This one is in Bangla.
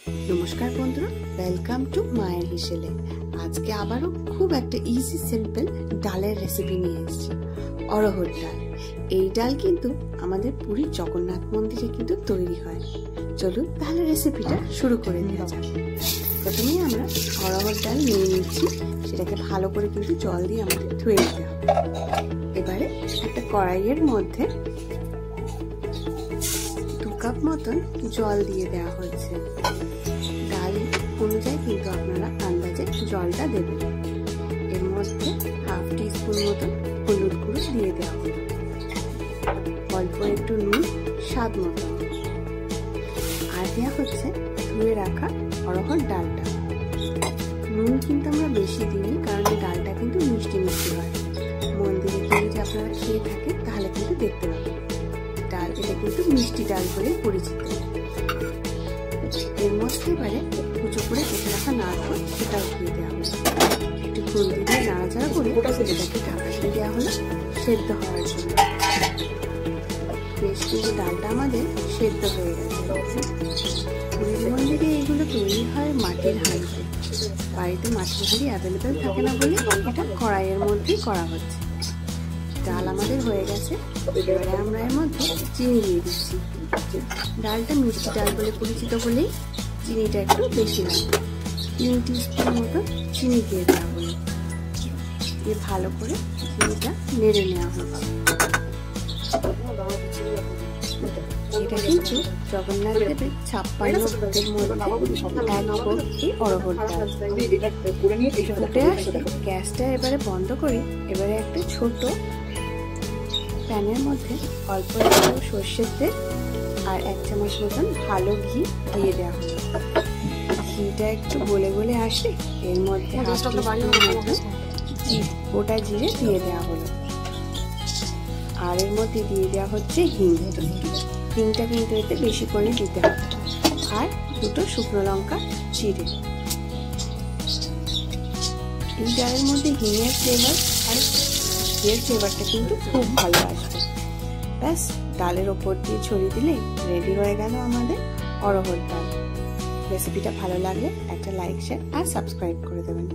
नमस्कार बंधुरा वेलकम टू मायर हिसेले। आज के आबारो खूब एक इजी सिम्पल डालेर रेसिपि निये एसेछि अरहर डाल। এই ডাল কিন্তু আমাদের পুরী জগন্নাথ মন্দিরে কিন্তু তৈরি হয়। চলুন তাহলে রেসিপিটা শুরু করে দেওয়া যাক। প্রথমে আমরা অরহর ডাল নিয়ে নিচ্ছি, সেটাকে ভালো করে কিন্তু জল দিয়ে আমাদের ধুয়ে নিতে হবে। এবারে একটা কড়াইয়ের মধ্যে 2 কাপ মতন জল দিয়ে দেওয়া হয়েছে। ডাল অনুযায়ী কিন্তু আপনারা আন্দাজে জলটা দেবেন। এর মধ্যে হাফ টিস্পুন মতন হলুদ গুঁড়ো দিয়ে দেওয়া হবে, অল্প একটু নুন স্বাদ মতন, আর দেওয়া হচ্ছে ধুয়ে রাখা অরহর ডালটা। নুন কিন্তু আমরা বেশি দিইনি, কারণ এই ডালটা কিন্তু মিষ্টি মিষ্টি হয়। মন্দিরে গিয়ে যদি আপনারা খেয়ে থাকেন তাহলে কিন্তু দেখতে পাবেন ডাল এটা কিন্তু মিষ্টি ডাল বলে পরিচিত। এর মধ্যে এবারে কুচো করে কেটে রাখা নারকেল সেটাও দিয়ে দেওয়া হলো, একটু খুন্তি দিয়ে নাড়াচাড়া করে এটাকে ঢাকা দিয়ে দেওয়া হলো সেদ্ধ হওয়ার জন্য। বেশ কিন্তু ডালটা আমাদের সেদ্ধ হয়ে গেছে। পুরীর মন্দিরে এগুলো তৈরি হয় মাটির হাঁড়িতে। বাড়িতে মাটির হাঁড়ি অ্যাভেলেবেল থাকে না বলে এটা কড়াইয়ের মধ্যেই করা হচ্ছে। ডাল আমাদের হয়ে গেছে, এবারে আমরা এর মধ্যে চিনি দিয়ে দিচ্ছি। ডালটা মিষ্টি ডাল বলে পরিচিত বলেই চিনিটা একটু বেশি লাগবে। 3 টিস্পুন মতো চিনি দিয়ে দেওয়া হলো, দিয়ে ভালো করে চিনিটা নেড়ে নেওয়া হচ্ছে। এটা কিন্তু জগন্নাথ দেবের 56 ভোগের মধ্যে এক ভোগ এই অরহর ডাল। ফুটে আসলে গ্যাসটা এবারে বন্ধ করে এবারে একটা ছোট প্যানের মধ্যে অল্প একটু সর্ষের তেল আর 1 চামচ মতন ভালো ঘি দিয়ে দেওয়া হলো। ঘিটা একটু গলে গলে আসলে এর মধ্যে গোটা জিরে দিয়ে দেওয়া হলো, আর এর মধ্যে দিয়ে দেওয়া হচ্ছে হিংটা কিন্তু এতে বেশি করে দিতে হবে, আর 2টো শুকনো লঙ্কা চিড়ে। এই ডালের মধ্যে হিঙের ফ্লেভার আর ঘিয়ের ফ্লেভারটা কিন্তু খুব ভালো আসবে। ব্যাস ডালের ওপর দিয়ে ছড়িয়ে দিলে রেডি হয়ে গেল আমাদের অরহর ডাল। রেসিপিটা ভালো লাগলে একটা লাইক, শেয়ার আর সাবস্ক্রাইব করে দেবেন।